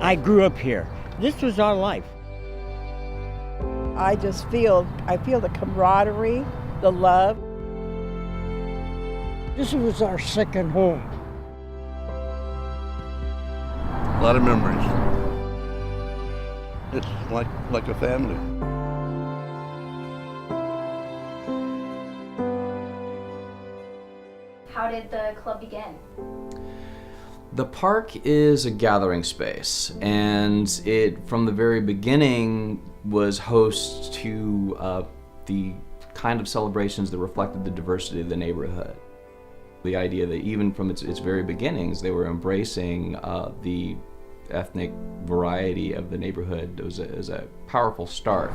I grew up here. This was our life. I feel the camaraderie, the love. This was our second home. A lot of memories. It's like a family. How did the club begin? The park is a gathering space, and it, from the very beginning, was host to the kind of celebrations that reflected the diversity of the neighborhood. The idea that even from its very beginnings, they were embracing the ethnic variety of the neighborhood. It was a powerful start.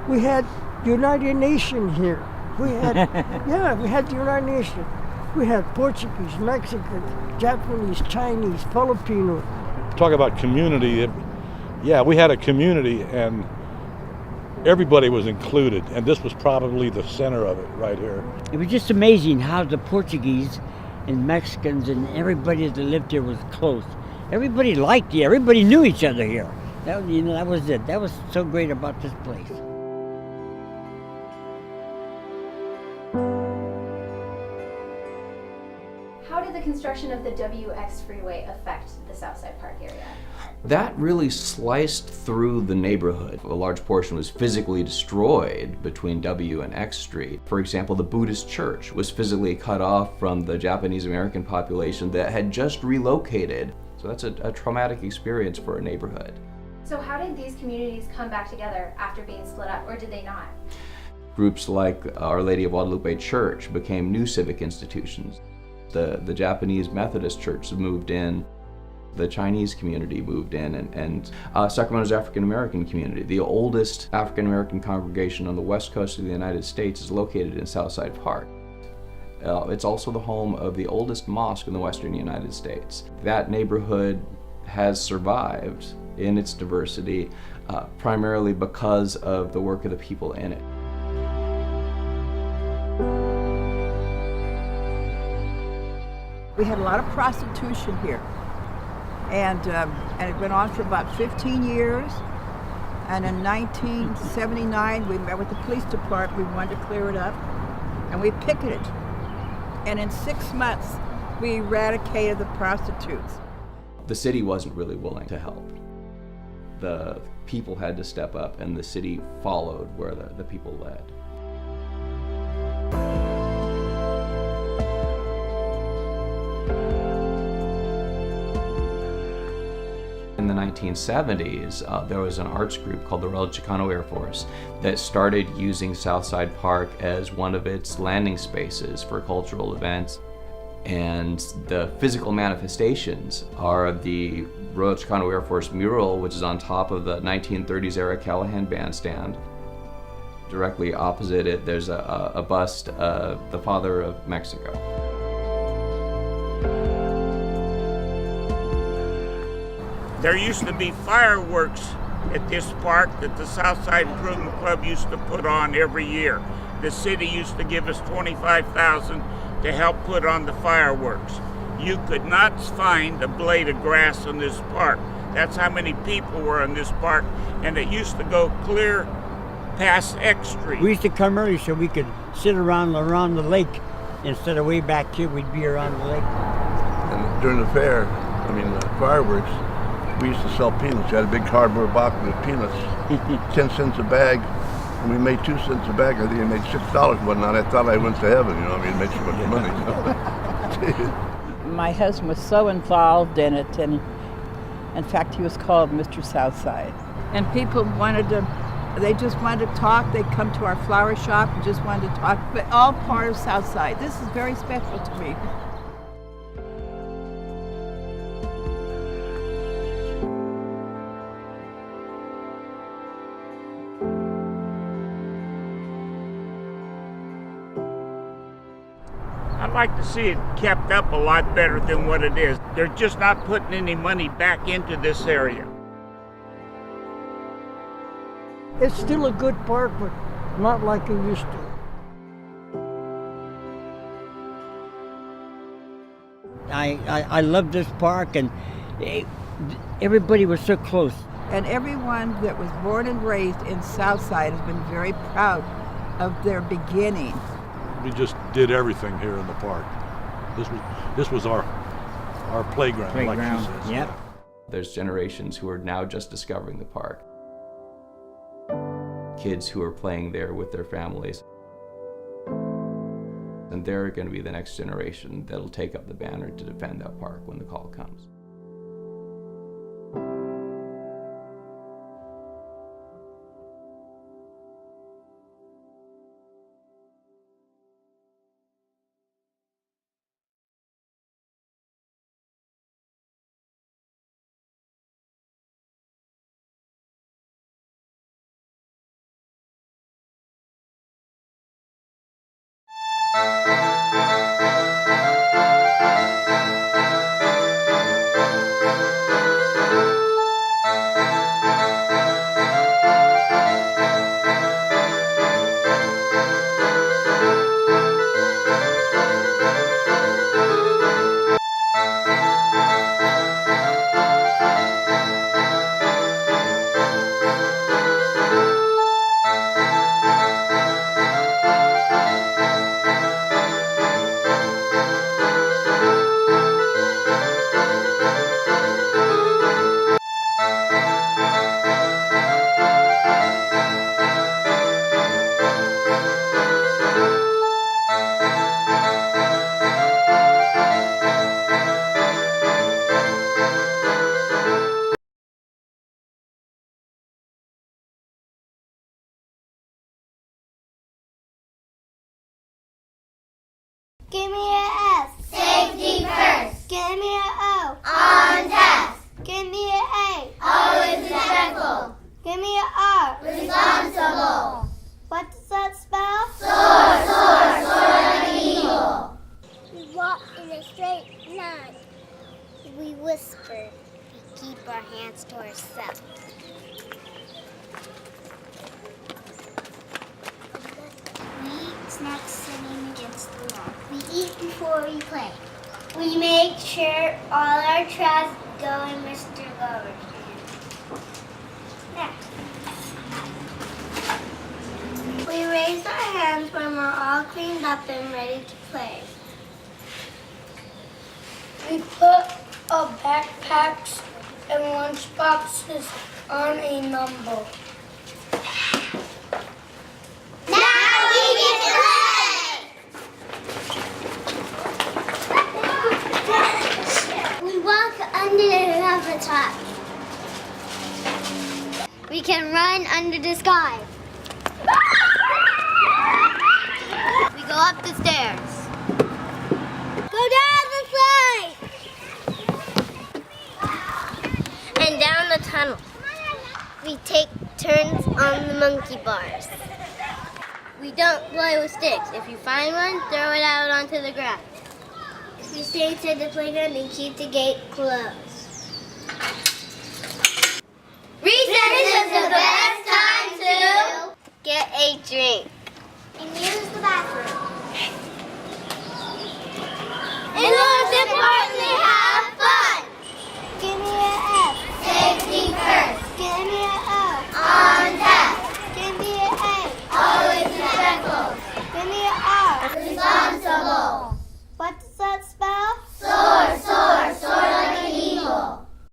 We had United Nations here. We had, we had the United Nations. We had Portuguese, Mexican, Japanese, Chinese, Filipino. Talk about community. We had a community and everybody was included, and this was probably the center of it right here. It was just amazing how the Portuguese and Mexicans and everybody that lived here was close. Everybody liked you. Everybody knew each other here. That was it. That was so great about this place. How did the construction of the WX freeway affect the Southside Park area? That really sliced through the neighborhood. A large portion was physically destroyed between W and X Street. For example, the Buddhist church was physically cut off from the Japanese American population that had just relocated. So that's a traumatic experience for a neighborhood. So how did these communities come back together after being split up, or did they not? Groups like Our Lady of Guadalupe Church became new civic institutions. The Japanese Methodist Church moved in. The Chinese community moved in, and Sacramento's African American community, the oldest African American congregation on the west coast of the United States, is located in Southside Park. It's also the home of the oldest mosque in the western United States. That neighborhood has survived in its diversity primarily because of the work of the people in it. We had a lot of prostitution here. And it went on for about 15 years. And in 1979, we met with the police department. We wanted to clear it up, and we picketed. And in 6 months, we eradicated the prostitutes. The city wasn't really willing to help. The people had to step up, and the city followed where the people led. In the 1970s, there was an arts group called the Royal Chicano Air Force that started using Southside Park as one of its landing spaces for cultural events. And the physical manifestations are the Royal Chicano Air Force mural, which is on top of the 1930s era Callahan Bandstand. Directly opposite it, there's a bust of the Father of Mexico. There used to be fireworks at this park that the Southside Improvement Club used to put on every year. The city used to give us $25,000 to help put on the fireworks. You could not find a blade of grass in this park. That's how many people were in this park, and it used to go clear past X Street. We used to come early so we could sit around the lake. Instead of way back here, we'd be around the lake. And during the fair, the fireworks, we used to sell peanuts. We had a big cardboard box with peanuts, 10 cents a bag, and we made 2 cents a bag. I think I made $6 one night. I thought I went to heaven, made so much money. My husband was so involved in it, and in fact, he was called Mr. Southside. And people they just wanted to talk. They'd come to our flower shop and just wanted to talk, but all part of Southside. This is very special to me. I'd like to see it kept up a lot better than what it is. They're just not putting any money back into this area. It's still a good park, but not like it used to. I love this park, and everybody was so close. And everyone that was born and raised in Southside has been very proud of their beginning. We just did everything here in the park. This was our playground, like she says. Yep. There's generations who are now just discovering the park. Kids who are playing there with their families. And they're going to be the next generation that'll take up the banner to defend that park when the call comes. Give me an S. Safety first. Give me an O. On task. Give me an A. Always respectful. Give me an R. Responsible. What does that spell? Soar like an eagle. We walk in a straight line. We whisper. We keep our hands to ourselves. We eat snacks sitting against the wall. We eat before we play. We make sure all our trash go in Mr. Lover's hand. Next. We raise our hands when we're all cleaned up and ready to play. We put our backpacks and lunchboxes on a number. Now we get to play! We walk under the rooftop. We can run under the sky. We go up the stairs. Go down the slide! And down the tunnel. We take turns on the monkey bars. We don't play with sticks. If you find one, throw it out onto the grass. We stay to the playground and keep the gate closed. Recess is the best time to get a drink.